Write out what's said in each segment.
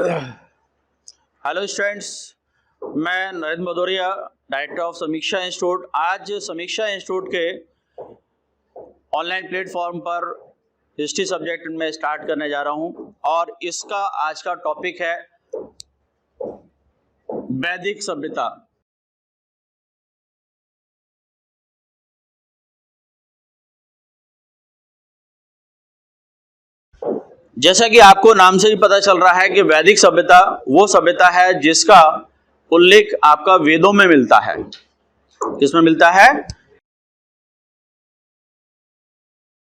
Hello students, मैं Narendra Bhadauria, director of समीक्षा institute. आज समीक्षा इंस्टीट्यूट के ऑनलाइन प्लेटफॉर्म पर हिस्ट्री सब्जेक्ट में स्टार्ट करने जा रहा हूं और इसका आज का टॉपिक है वैदिक सभ्यता। जैसा कि आपको नाम से ही पता चल रहा है कि वैदिक सभ्यता वो सभ्यता है जिसका उल्लेख आपका वेदों में मिलता है। किसमें मिलता है?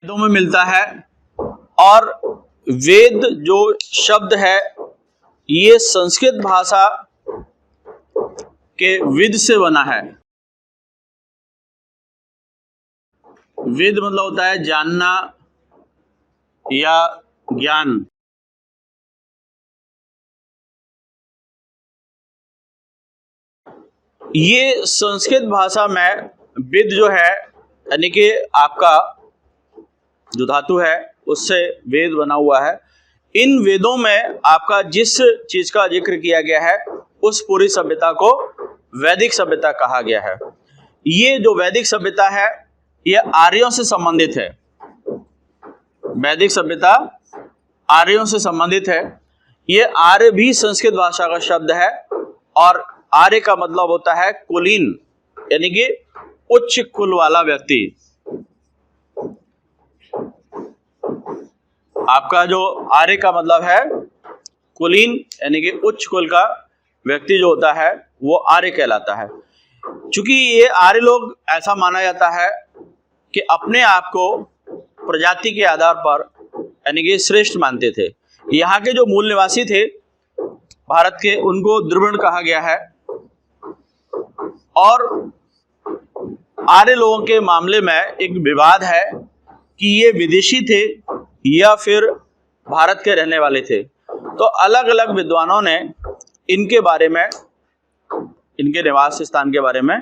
वेदों में मिलता है। और वेद जो शब्द है ये संस्कृत भाषा के विद से बना है। विद मतलब होता है जानना या ज्ञान। ये संस्कृत भाषा में विद जो है यानी कि आपका जो धातु है उससे वेद बना हुआ है। इन वेदों में आपका जिस चीज का जिक्र किया गया है उस पूरी सभ्यता को वैदिक सभ्यता कहा गया है। ये जो वैदिक सभ्यता है ये आर्यों से संबंधित है। वैदिक सभ्यता आर्यों से संबंधित है। ये आर्य भी संस्कृत भाषा का शब्द है और आर्य का मतलब होता है कुलीन, यानी कि उच्च कुल वाला व्यक्ति। आपका जो आर्य का मतलब है कुलीन यानी कि उच्च कुल का व्यक्ति जो होता है वो आर्य कहलाता है। चूंकि ये आर्य लोग ऐसा माना जाता है कि अपने आप को प्रजाति के आधार पर यानी कि श्रेष्ठ मानते थे। यहाँ के जो मूल निवासी थे भारत के उनको द्रविड़ कहा गया है। और आर्य लोगों के मामले में एक विवाद है कि ये विदेशी थे या फिर भारत के रहने वाले थे। तो अलग अलग विद्वानों ने इनके बारे में, इनके निवास स्थान के बारे में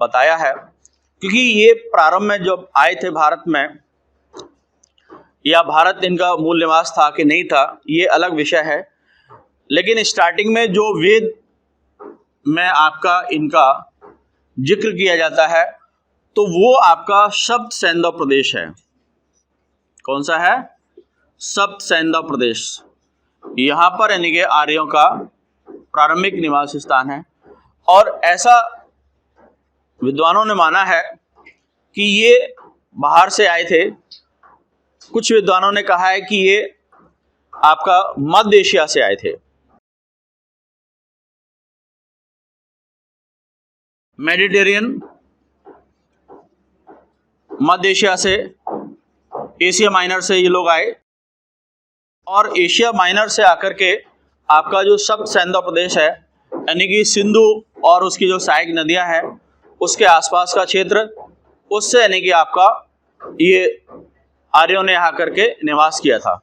बताया है। क्योंकि ये प्रारंभ में जब आए थे भारत में, या भारत इनका मूल निवास था कि नहीं था ये अलग विषय है। लेकिन स्टार्टिंग में जो वेद में आपका इनका जिक्र किया जाता है तो वो आपका सप्त सैंधव प्रदेश है। कौन सा है? सप्त सैंधव प्रदेश। यहाँ पर यानी कि आर्यों का प्रारंभिक निवास स्थान है। और ऐसा विद्वानों ने माना है कि ये बाहर से आए थे। कुछ विद्वानों ने कहा है कि ये आपका मध्य एशिया से आए थे। मेडिटेरियन, मध्य एशिया से, एशिया माइनर से ये लोग आए। और एशिया माइनर से आकर के आपका जो सप्त सैंधव प्रदेश है यानी कि सिंधु और उसकी जो सहायक नदियां हैं उसके आसपास का क्षेत्र, उससे यानी कि आपका ये आर्यों ने यहाँ करके निवास किया था।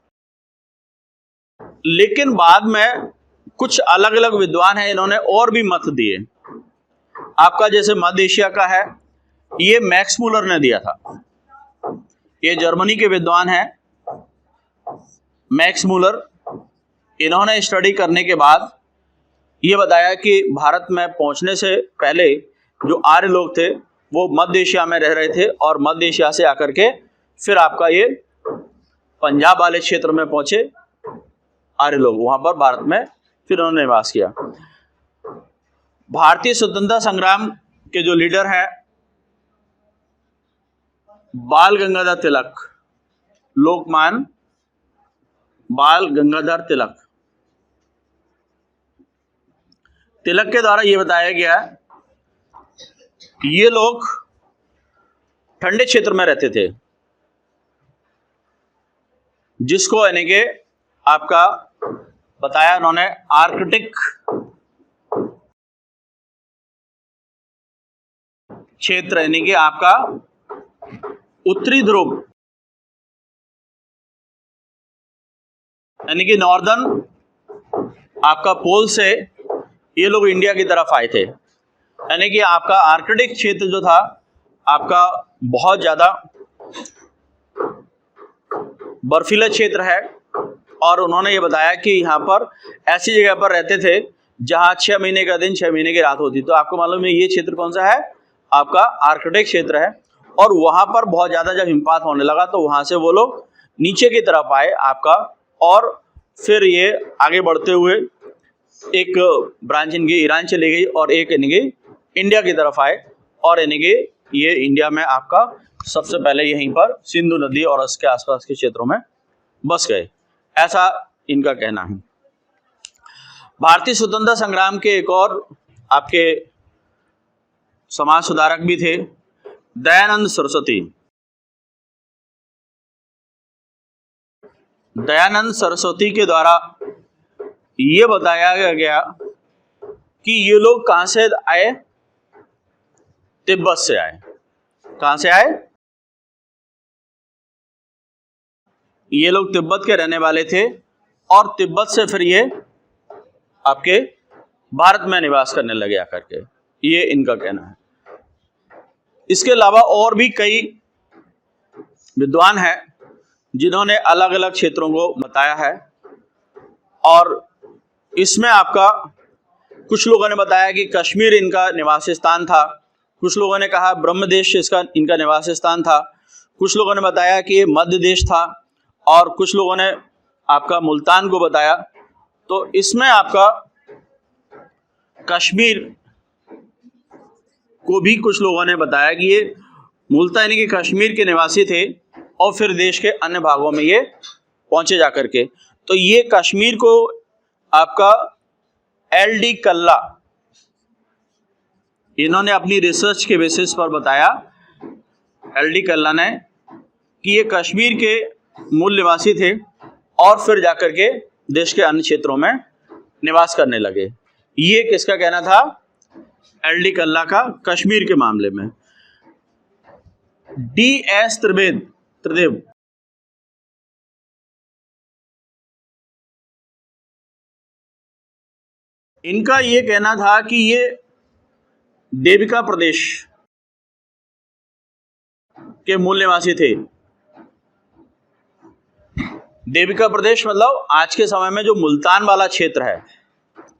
लेकिन बाद में कुछ अलग अलग विद्वान हैं, इन्होंने और भी मत दिए। आपका जैसे मध्य एशिया का है ये मैक्स मूलर ने दिया था। ये जर्मनी के विद्वान हैं मैक्स मूलर। इन्होंने स्टडी करने के बाद ये बताया कि भारत में पहुंचने से पहले जो आर्य लोग थे वो मध्य एशिया में रह रहे थे और मध्य एशिया से आकर के फिर आपका ये पंजाब वाले क्षेत्र में पहुंचे आर्य लोग। वहां पर भारत में फिर उन्होंने निवास किया। भारतीय स्वतंत्रता संग्राम के जो लीडर हैं बाल गंगाधर तिलक, लोकमान्य बाल गंगाधर तिलक, तिलक के द्वारा ये बताया गया ये लोग ठंडे क्षेत्र में रहते थे जिसको यानी कि आपका बताया उन्होंने आर्कटिक क्षेत्र यानी कि आपका उत्तरी ध्रुव यानी कि नॉर्दर्न आपका पोल से ये लोग इंडिया की तरफ आए थे। यानी कि आपका आर्कटिक क्षेत्र जो था आपका बहुत ज़्यादा बर्फीला क्षेत्र है और उन्होंने ये बताया कि यहाँ पर ऐसी जगह पर रहते थे जहाँ 6 महीने का दिन 6 महीने की रात होती। तो आपको मालूम है ये क्षेत्र कौन सा है, आपका आर्कटिक क्षेत्र है। और वहाँ पर बहुत ज़्यादा जब हिमपात होने लगा तो वहाँ से वो लोग नीचे की तरफ आए आपका, और फिर ये आगे बढ़ते हुए एक ब्रांच इनकी ईरान चली गई और एक इनकी इंडिया की तरफ आए, और इनके ये इंडिया में आपका सबसे पहले यहीं पर सिंधु नदी और उसके आसपास के क्षेत्रों में बस गए, ऐसा इनका कहना है। भारतीय स्वतंत्रता संग्राम के एक और आपके समाज सुधारक भी थे, दयानंद सरस्वती। दयानंद सरस्वती के द्वारा ये बताया गया कि ये लोग कहां से आए, तिब्बत से आए। कहां से आए, ये लोग तिब्बत के रहने वाले थे और तिब्बत से फिर ये आपके भारत में निवास करने लगे आकर के, ये इनका कहना है। इसके अलावा और भी कई विद्वान हैं जिन्होंने अलग अलग क्षेत्रों को बताया है, और इसमें आपका कुछ लोगों ने बताया कि कश्मीर इनका निवास स्थान था, कुछ लोगों ने कहा ब्रह्मदेश इनका निवास स्थान था, कुछ लोगों ने बताया कि ये मध्य देश था, और कुछ लोगों ने आपका मुल्तान को बताया। तो इसमें आपका कश्मीर को भी कुछ लोगों ने बताया कि ये मुल्तान यानी कि कश्मीर के निवासी थे और फिर देश के अन्य भागों में ये पहुंचे जाकर के। तो ये कश्मीर को आपका LD कल्ला इन्होंने अपनी रिसर्च के बेसिस पर बताया, LD कल्ला ने, कि ये कश्मीर के मूल निवासी थे और फिर जाकर के देश के अन्य क्षेत्रों में निवास करने लगे। ये किसका कहना था, LD कल्ला का, कश्मीर के मामले में। DS त्रिदेव इनका ये कहना था कि ये देविका प्रदेश के मूल निवासी थे। देविका प्रदेश मतलब आज के समय में जो मुल्तान वाला क्षेत्र है,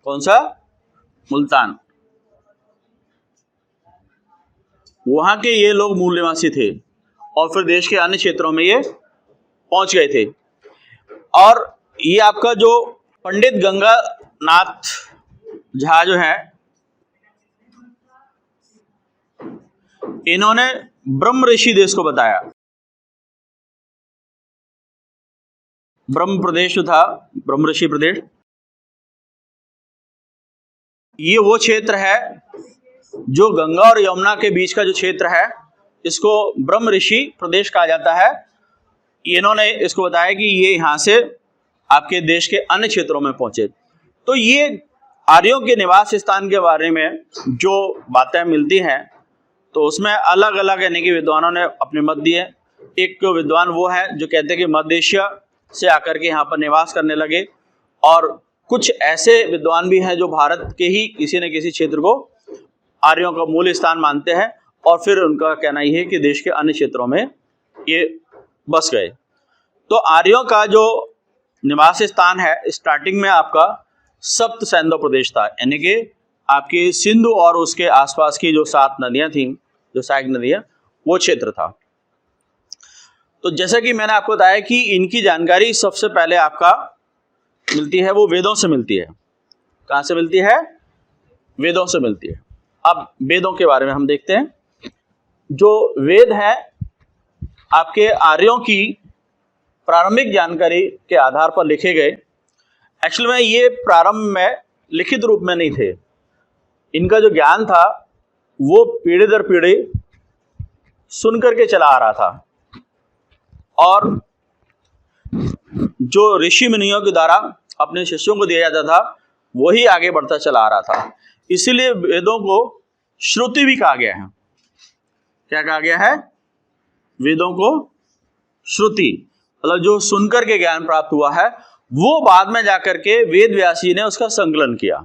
कौन सा, मुल्तान, वहां के ये लोग मूल निवासी थे और फिर देश के अन्य क्षेत्रों में ये पहुंच गए थे। और ये आपका जो पंडित गंगानाथ झा जो है, इन्होंने ब्रह्म ऋषि देश को बताया। ब्रह्म प्रदेश जो था, ब्रह्म ऋषि प्रदेश, ये वो क्षेत्र है जो गंगा और यमुना के बीच का जो क्षेत्र है, इसको ब्रह्म ऋषि प्रदेश कहा जाता है। इन्होंने इसको बताया कि ये यहाँ से आपके देश के अन्य क्षेत्रों में पहुंचे। तो ये आर्यों के निवास स्थान के बारे में जो बातें मिलती हैं, तो उसमें अलग अलग यानी कि विद्वानों ने अपने मत दिए। एक विद्वान वो है जो कहते हैं कि मध्य एशिया से आकर के यहाँ पर निवास करने लगे, और कुछ ऐसे विद्वान भी हैं जो भारत के ही किसी न किसी क्षेत्र को आर्यों का मूल स्थान मानते हैं, और फिर उनका कहना यह है कि देश के अन्य क्षेत्रों में ये बस गए। तो आर्यों का जो निवास स्थान है, स्टार्टिंग में आपका सप्त सैंधव प्रदेश था, यानी कि आपकी सिंधु और उसके आसपास की जो 7 नदियां थीं, जो सहायक नदियां, वो क्षेत्र था। तो जैसा कि मैंने आपको बताया कि इनकी जानकारी सबसे पहले आपका मिलती है, वो वेदों से मिलती है। कहाँ से मिलती है, वेदों से मिलती है। अब वेदों के बारे में हम देखते हैं। जो वेद है आपके आर्यों की प्रारंभिक जानकारी के आधार पर लिखे गए। एक्चुअल में ये प्रारंभ में लिखित रूप में नहीं थे, इनका जो ज्ञान था वो पीढ़ी दर पीढ़ी सुन करके चला आ रहा था, और जो ऋषि मुनियों के द्वारा अपने शिष्यों को दिया जाता था वही आगे बढ़ता चला आ रहा था। इसीलिए वेदों को श्रुति भी कहा गया है। क्या कहा गया है, वेदों को श्रुति, मतलब जो सुनकर के ज्ञान प्राप्त हुआ है वो बाद में जाकर के वेद व्यास जी ने उसका संकलन किया।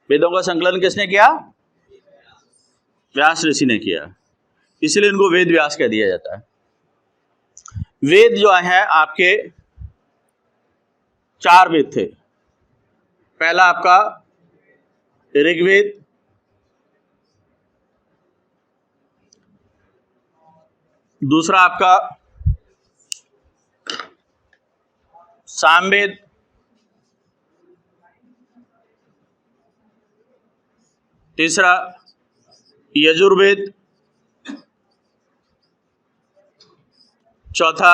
वेदों का संकलन किसने किया, व्यास ऋषि ने किया, इसलिए इनको वेद व्यास कह दिया जाता है। वेद जो है आपके 4 वेद थे। पहला आपका ऋग्वेद, दूसरा आपका सामवेद, तीसरा यजुर्वेद, चौथा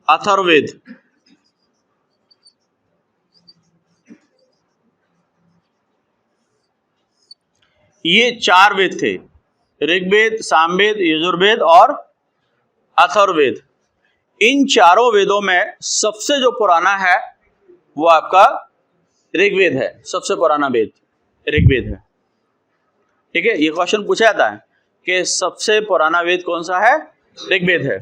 अथर्ववेद। ये 4 वेद थे, ऋग्वेद, सामवेद, यजुर्वेद और अथर्ववेद। इन चारों वेदों में सबसे जो पुराना है वो आपका ऋग्वेद है। सबसे पुराना वेद ऋग्वेद है। ठीक है, ये क्वेश्चन पूछा जाता है कि सबसे पुराना वेद कौन सा है? ऋग्वेद है।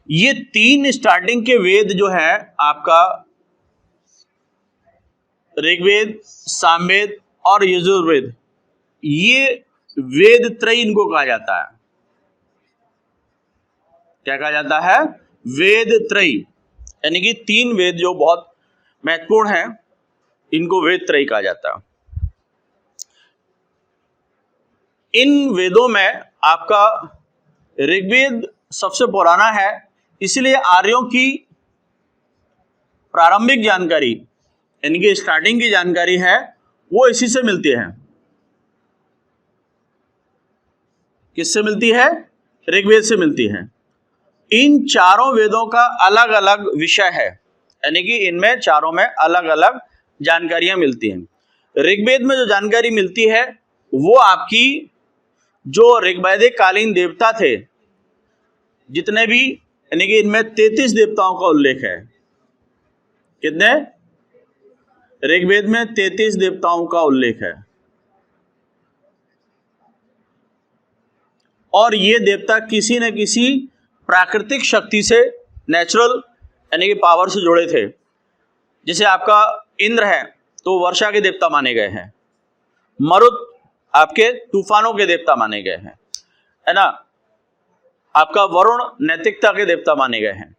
ये 3 स्टार्टिंग के वेद जो है आपका ऋग्वेद, सामवेद और यजुर्वेद, ये वेद त्रयी इनको कहा जाता है। क्या कहा जाता है? वेद त्रयी, यानी कि 3 वेद जो बहुत महत्वपूर्ण हैं, इनको वेद त्रयी कहा जाता है। इन वेदों में आपका ऋग्वेद सबसे पुराना है, इसलिए आर्यों की प्रारंभिक जानकारी यानी कि स्टार्टिंग की जानकारी है वो इसी से मिलती है। किससे मिलती है? ऋग्वेद से मिलती है। इन चारों वेदों का अलग अलग विषय है, यानी कि इनमें चारों में अलग अलग जानकारियां मिलती हैं। ऋग्वेद में जो जानकारी मिलती है वो आपकी जो ऋग्वैदिक कालीन देवता थे जितने भी, यानी कि इनमें 33 देवताओं का उल्लेख है। कितने? ऋग्वेद में 33 देवताओं का उल्लेख है। और ये देवता किसी न किसी प्राकृतिक शक्ति से, नेचुरल यानी कि पावर से जुड़े थे। जैसे आपका इंद्र है तो वर्षा के देवता माने गए हैं, मरुत आपके तूफानों के देवता माने गए हैं, है ना। आपका वरुण नैतिकता के देवता माने गए हैं।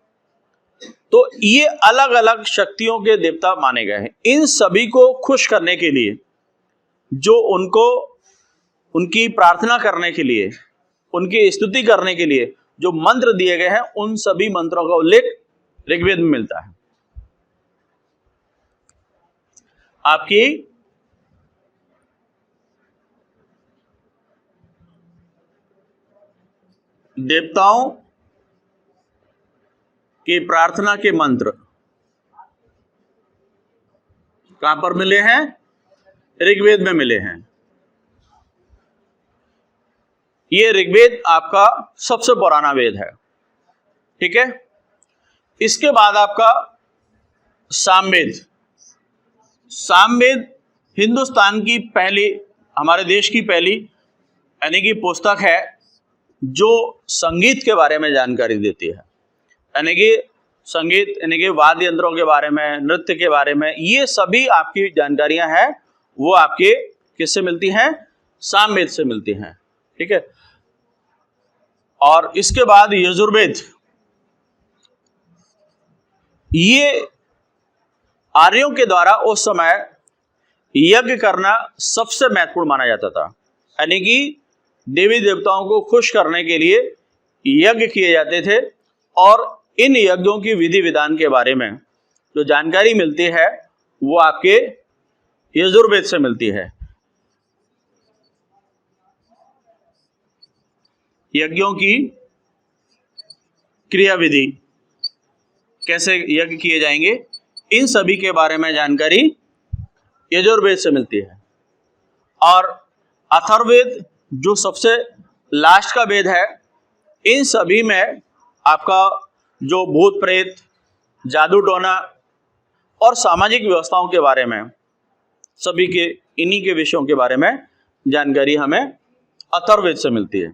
तो ये अलग अलग शक्तियों के देवता माने गए हैं। इन सभी को खुश करने के लिए, जो उनको उनकी प्रार्थना करने के लिए, उनकी स्तुति करने के लिए जो मंत्र दिए गए हैं, उन सभी मंत्रों का उल्लेख ऋग्वेद में मिलता है। आपकी देवताओं की प्रार्थना के मंत्र कहां पर मिले हैं? ऋग्वेद में मिले हैं। ये ऋग्वेद आपका सबसे पुराना वेद है। ठीक है, इसके बाद आपका सामवेद। सामवेद हिंदुस्तान की पहली, हमारे देश की पहली यानी कि पुस्तक है जो संगीत के बारे में जानकारी देती है। यानी कि संगीत यानी कि वाद्य यंत्रों के बारे में, नृत्य के बारे में, ये सभी आपकी जानकारियां हैं वो आपके किससे मिलती हैं? सामवेद से मिलती हैं। ठीक है, और इसके बाद यजुर्वेद। ये आर्यों के द्वारा उस समय यज्ञ करना सबसे महत्वपूर्ण माना जाता था। यानी कि देवी देवताओं को खुश करने के लिए यज्ञ किए जाते थे, और इन यज्ञों की विधि विधान के बारे में जो जानकारी मिलती है वो आपके यजुर्वेद से मिलती है। यज्ञों की क्रिया विधि, कैसे यज्ञ किए जाएंगे, इन सभी के बारे में जानकारी यजुर्वेद से मिलती है। और अथर्ववेद जो सबसे लास्ट का वेद है, इन सभी में आपका जो भूत प्रेत, जादू टोना और सामाजिक व्यवस्थाओं के बारे में, सभी के इन्हीं के विषयों के बारे में जानकारी हमें अथर्ववेद से मिलती है।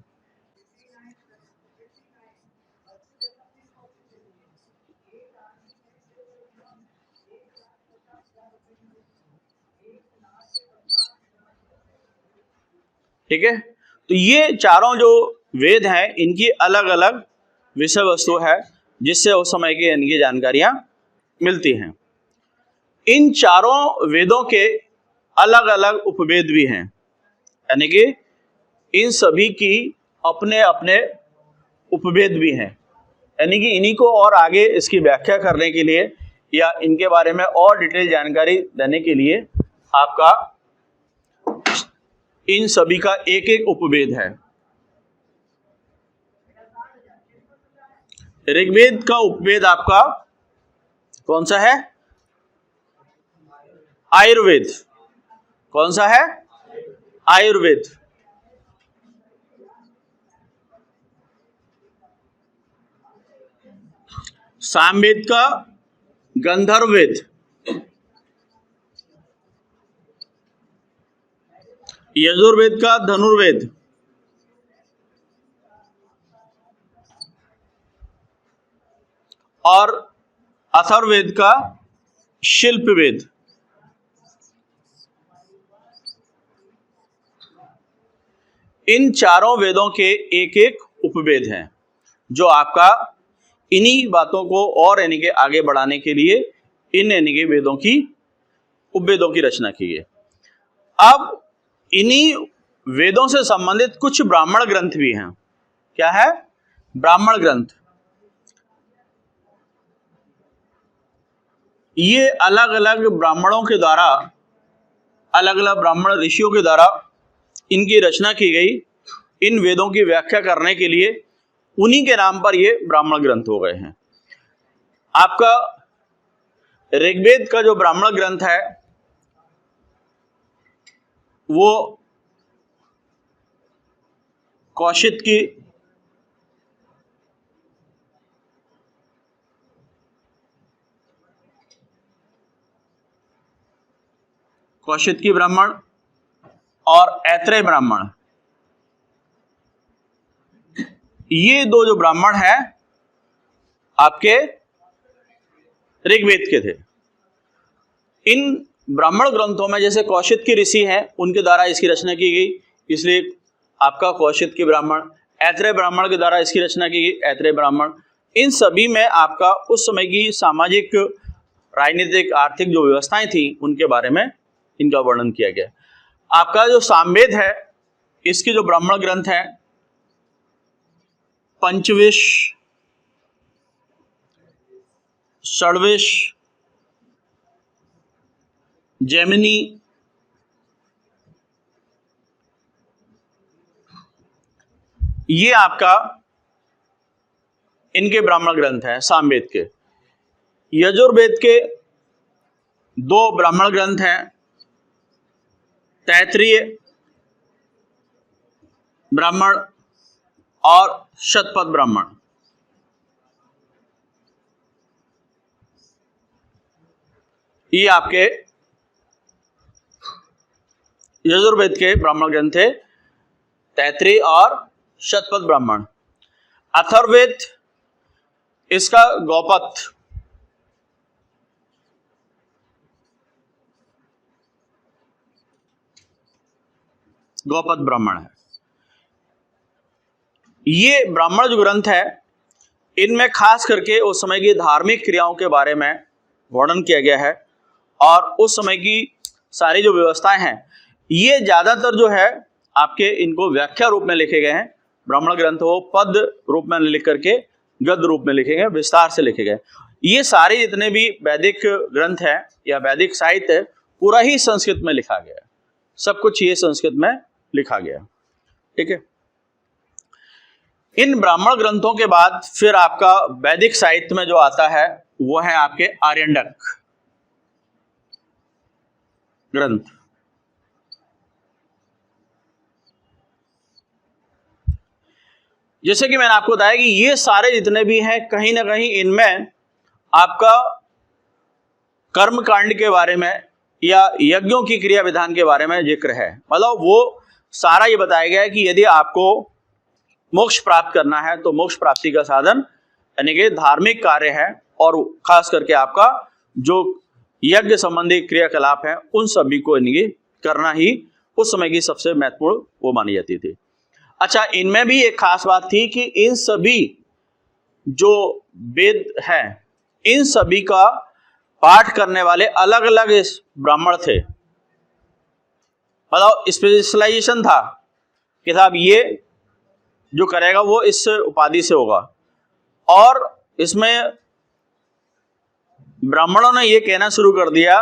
ठीक है, तो ये चारों जो वेद हैं इनकी अलग अलग विषय वस्तु है जिससे उस समय की इनकी जानकारियां मिलती हैं। इन चारों वेदों के अलग अलग उपवेद भी हैं, यानी कि इन सभी की अपने अपने उपवेद भी हैं, यानी कि इन्हीं को और आगे इसकी व्याख्या करने के लिए या इनके बारे में और डिटेल जानकारी देने के लिए आपका इन सभी का एक एक उपवेद है। ऋग्वेद का उपवेद आपका कौन सा है? आयुर्वेद। कौन सा है? आयुर्वेद। सामवेद का गंधर्ववेद। यजुर्वेद का धनुर्वेद। और अथर्ववेद का शिल्पवेद। इन चारों वेदों के एक एक उपवेद हैं जो आपका इन्हीं बातों को और यानी कि आगे बढ़ाने के लिए इन यानी कि वेदों की उपवेदों की रचना की है। अब इन्हीं वेदों से संबंधित कुछ ब्राह्मण ग्रंथ भी हैं। क्या है? ब्राह्मण ग्रंथ। ये अलग अलग ब्राह्मणों के द्वारा, अलग अलग ब्राह्मण ऋषियों के द्वारा इनकी रचना की गई। इन वेदों की व्याख्या करने के लिए उन्हीं के नाम पर ये ब्राह्मण ग्रंथ हो गए हैं। आपका ऋग्वेद का जो ब्राह्मण ग्रंथ है वो कौशिक की ब्राह्मण और ऐत्रेय ब्राह्मण, ये दो जो ब्राह्मण हैं आपके ऋग्वेद के थे। इन ब्राह्मण ग्रंथों में जैसे कौशिक की ऋषि हैं, उनके द्वारा इसकी रचना की गई, इसलिए आपका कौशिक की ब्राह्मण। ऐत्रेय ब्राह्मण के द्वारा इसकी रचना की गई, ऐत्रेय ब्राह्मण। इन सभी में आपका उस समय की सामाजिक, राजनीतिक, आर्थिक जो व्यवस्थाएं थी उनके बारे में इनका वर्णन किया गया। आपका जो सामवेद है, इसके जो ब्राह्मण ग्रंथ है पंचविश, षड्विश, जैमिनी, ये आपका इनके ब्राह्मण ग्रंथ हैं सामवेद के। यजुर्वेद के दो ब्राह्मण ग्रंथ हैं, तैत्तिरीय ब्राह्मण और शतपथ ब्राह्मण। ये आपके यजुर्वेद के ब्राह्मण ग्रंथ थे, तैत्तिरीय और शतपथ ब्राह्मण। अथर्ववेद इसका गौपथ ब्राह्मण है। ये ब्राह्मण जो ग्रंथ है इनमें खास करके उस समय की धार्मिक क्रियाओं के बारे में वर्णन किया गया है और उस समय की सारी जो व्यवस्थाएं हैं ये ज्यादातर जो है आपके इनको व्याख्या रूप में लिखे गए हैं। ब्राह्मण ग्रंथ वो पद रूप में लिख करके गद्य रूप में लिखे गए, विस्तार से लिखे गए। ये सारे जितने भी वैदिक ग्रंथ हैं या वैदिक साहित्य है पूरा ही संस्कृत में लिखा गया है, सब कुछ ये संस्कृत में लिखा गया। ठीक है। इन ब्राह्मण ग्रंथों के बाद फिर आपका वैदिक साहित्य में जो आता है वो है आपके आर्यंडक ग्रंथ। जैसे कि मैंने आपको बताया कि ये सारे जितने भी हैं कहीं ना कहीं इनमें आपका कर्म कांड के बारे में या यज्ञों की क्रिया विधान के बारे में जिक्र है। मतलब वो सारा ये बताया गया है कि यदि आपको मोक्ष प्राप्त करना है तो मोक्ष प्राप्ति का साधन यानी कि धार्मिक कार्य है और खास करके आपका जो यज्ञ संबंधी क्रियाकलाप है उन सभी को यानी करना ही उस समय की सबसे महत्वपूर्ण वो मानी जाती थी। अच्छा, इनमें भी एक खास बात थी कि इन सभी जो वेद हैं इन सभी का पाठ करने वाले अलग अलग ब्राह्मण थे। मतलब स्पेशलाइजेशन था कि साहब ये जो करेगा वो इस उपाधि से होगा। और इसमें ब्राह्मणों ने ये कहना शुरू कर दिया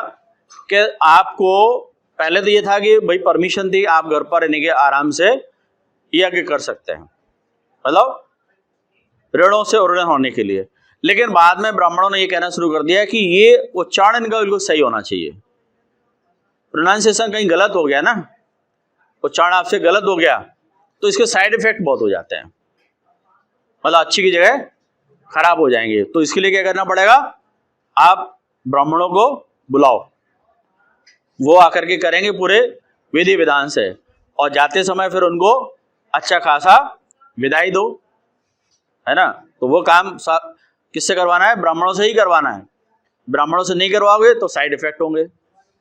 कि आपको, पहले तो ये था कि भाई परमिशन थी, आप घर पर रहने के आराम से यज्ञ कर सकते हैं, मतलब ऋणों से उऋण होने के लिए। लेकिन बाद में ब्राह्मणों ने ये कहना शुरू कर दिया कि ये उच्चारण इनका बिल्कुल सही होना चाहिए। प्रोनाउंसिएशन कहीं गलत हो गया ना, उच्चारण आपसे गलत हो गया तो इसके साइड इफेक्ट बहुत हो जाते हैं, मतलब अच्छी की जगह खराब हो जाएंगे। तो इसके लिए क्या करना पड़ेगा, आप ब्राह्मणों को बुलाओ, वो आकर के करेंगे पूरे विधि विधान से, और जाते समय फिर उनको अच्छा खासा विदाई दो, है ना। तो वो काम किससे करवाना है, ब्राह्मणों से ही करवाना है। ब्राह्मणों से नहीं करवाओगे तो साइड इफेक्ट होंगे,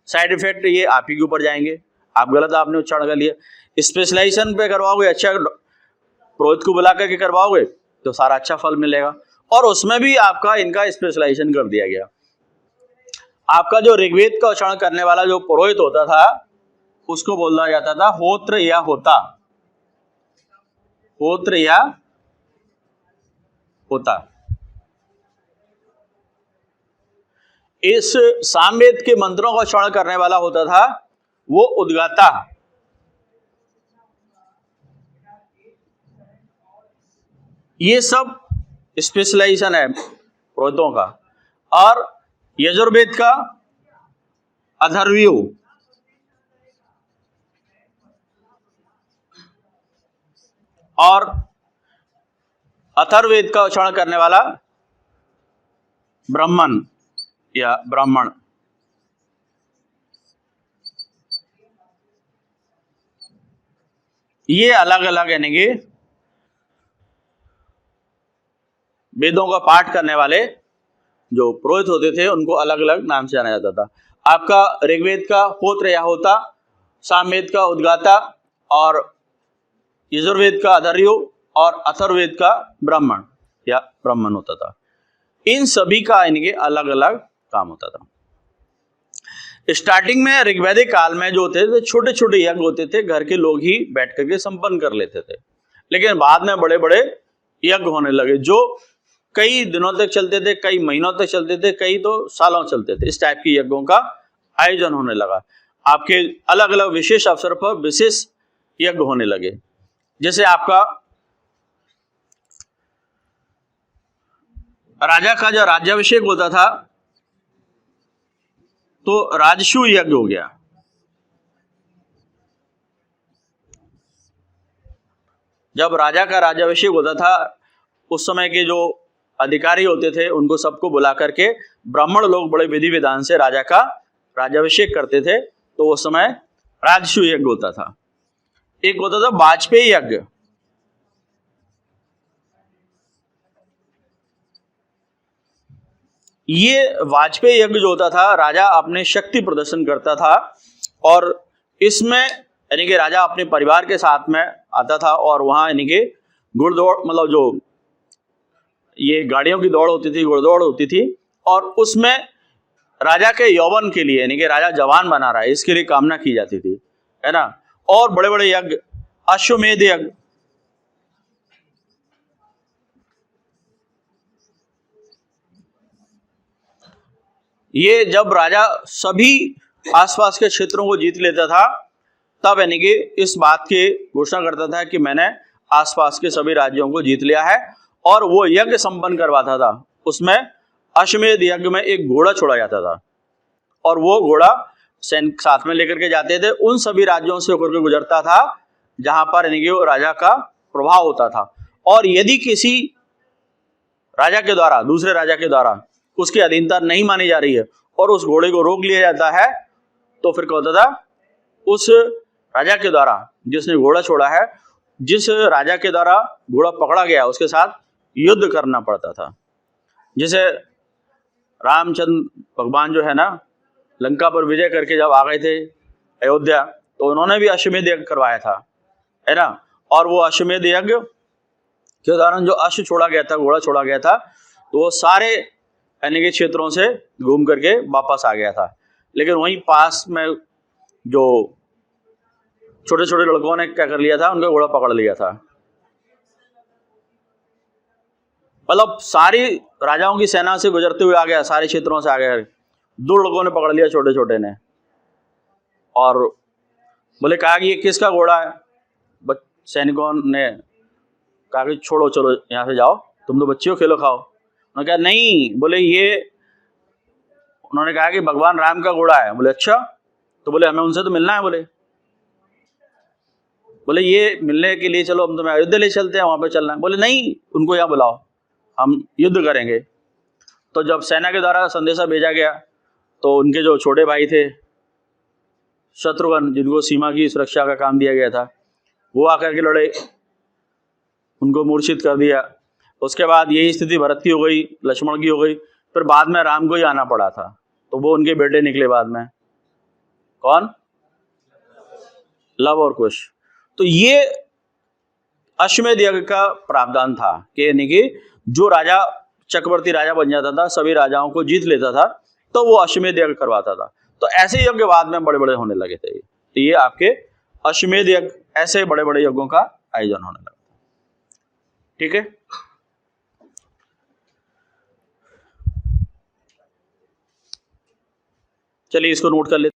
साइड इफेक्ट ये आप ही के ऊपर जाएंगे, आप गलत आपने उच्चारण कर लिया। स्पेशलाइजेशन पे करवाओगे, अच्छा पुरोहित को बुला करके करवाओगे तो सारा अच्छा फल मिलेगा। और उसमें भी आपका इनका स्पेशलाइजेशन कर दिया गया। आपका जो ऋग्वेद का उच्चारण करने वाला जो पुरोहित होता था उसको बोला जाता था होत्र या होता, होत्र या होता। इस सामवेद के मंत्रों का उच्चारण करने वाला होता था वो उद्गाता। ये सब स्पेशलाइजेशन है पुरोहितों का। और यजुर्वेद का अथर्वयो, और अथर्ववेद का उच्चारण करने वाला ब्राह्मण या ब्राह्मण। ये अलग अलग यानी कि वेदों का पाठ करने वाले जो पुरोहित होते थे उनको अलग अलग नाम से जाना जाता था। आपका ऋग्वेद का होत्र या होता, सामवेद का उद्गाता, और यजुर्वेद का अथर्वयो, और अथर्ववेद का ब्राह्मण या ब्राह्मण होता था। इन सभी का इनके अलग अलग काम होता था। स्टार्टिंग में ऋग्वैदिक काल में जो होते थे छोटे छोटे यज्ञ होते थे, घर के लोग ही बैठ करके संपन्न कर लेते थे। लेकिन बाद में बड़े बड़े यज्ञ होने लगे जो कई दिनों तक चलते थे, कई महीनों तक चलते थे, कई तो सालों चलते थे। इस टाइप के यज्ञों का आयोजन होने लगा। आपके अलग अलग विशेष अवसर पर विशेष यज्ञ होने लगे। जैसे आपका राजा का जो राज्याभिषेक होता था तो राजसू यज्ञ हो गया। जब राजा का राज्याभिषेक होता था उस समय के जो अधिकारी होते थे उनको सबको बुला करके ब्राह्मण लोग बड़े विधि विधान से राजा का राज्याभिषेक करते थे। तो उस समय राजसू यज्ञ होता था। एक होता था वाजपेयी यज्ञ। ये वाजपेयी यज्ञ जो होता था, राजा अपने शक्ति प्रदर्शन करता था और इसमें यानी कि राजा अपने परिवार के साथ में आता था और वहां यानी कि घुड़दौड़, मतलब जो ये गाड़ियों की दौड़ होती थी, घुड़दौड़ होती थी, और उसमें राजा के यौवन के लिए यानी कि राजा जवान बना रहा है इसके लिए कामना की जाती थी, है ना। और बड़े बड़े यज्ञ, अश्वमेध यज्ञ, ये जब राजा सभी आसपास के क्षेत्रों को जीत लेता था तब यानी कि इस बात की घोषणा करता था कि मैंने आसपास के सभी राज्यों को जीत लिया है, और वो यज्ञ संपन्न करवाता था। उसमें अश्वमेध यज्ञ में एक घोड़ा छोड़ा जाता था और वो घोड़ा सैनिक साथ में लेकर के जाते थे, उन सभी राज्यों से होकर के गुजरता था जहां पर यानी कि वो राजा का प्रभाव होता था। और यदि किसी राजा के द्वारा, दूसरे राजा के द्वारा उसकी अधीनता नहीं मानी जा रही है और उस घोड़े को रोक लिया जाता है तो फिर क्या होता था, उस राजा के द्वारा जिसने घोड़ा छोड़ा है, जिस राजा के द्वारा घोड़ा पकड़ा गया उसके साथ युद्ध करना पड़ता था। जैसे रामचंद्र भगवान जो है ना, लंका पर विजय करके जब आ गए थे अयोध्या तो उन्होंने भी अश्वमेध यज्ञ करवाया था, है ना। और वो अश्वमेध यज्ञ के दौरान जो अश्व छोड़ा गया था, घोड़ा छोड़ा गया था, तो वो सारे यानी कि क्षेत्रों से घूम करके वापस आ गया था। लेकिन वहीं पास में जो छोटे छोटे लड़कों ने क्या कर लिया था, उनका घोड़ा पकड़ लिया था। मतलब सारी राजाओं की सेना से गुजरते हुए आ गया, सारे क्षेत्रों से आ गया, 2 लड़कों ने पकड़ लिया छोटे छोटे ने, और बोले कहा कि ये किसका घोड़ा है। सैनिकों ने कहा कि छोड़ो, चलो यहाँ से जाओ, तुम तो बच्चे हो, खेलो खाओ। उन्होंने कहा नहीं, बोले ये, उन्होंने कहा कि भगवान राम का घोड़ा है। बोले अच्छा, तो बोले हमें उनसे तो मिलना है। बोले ये मिलने के लिए चलो हम तुम्हें अयोध्या ले चलते हैं, वहां पे चलना है। बोले नहीं, उनको यहाँ बुलाओ, हम युद्ध करेंगे। तो जब सेना के द्वारा संदेशा भेजा गया तो उनके जो छोटे भाई थे शत्रुघ्न, जिनको सीमा की सुरक्षा का काम दिया गया था, वो आकर के लड़े, उनको मूर्छित कर दिया। उसके बाद यही स्थिति भरत की हो गई, लक्ष्मण की हो गई, फिर बाद में राम को ही आना पड़ा था। तो वो उनके बेटे निकले बाद में, कौन? लव और कुश। तो ये अश्वमेध यज्ञ का प्रावधान था कि यानी कि जो राजा चक्रवर्ती राजा बन जाता था, सभी राजाओं को जीत लेता था, तो वो अश्वमेध यज्ञ करवाता था। तो ऐसे यज्ञ बाद में बड़े बड़े होने लगे थे। तो ये आपके अश्वमेध यज्ञ, ऐसे बड़े बड़े यज्ञों का आयोजन होने लगा। ठीक है, चलिए इसको नोट कर लेते हैं।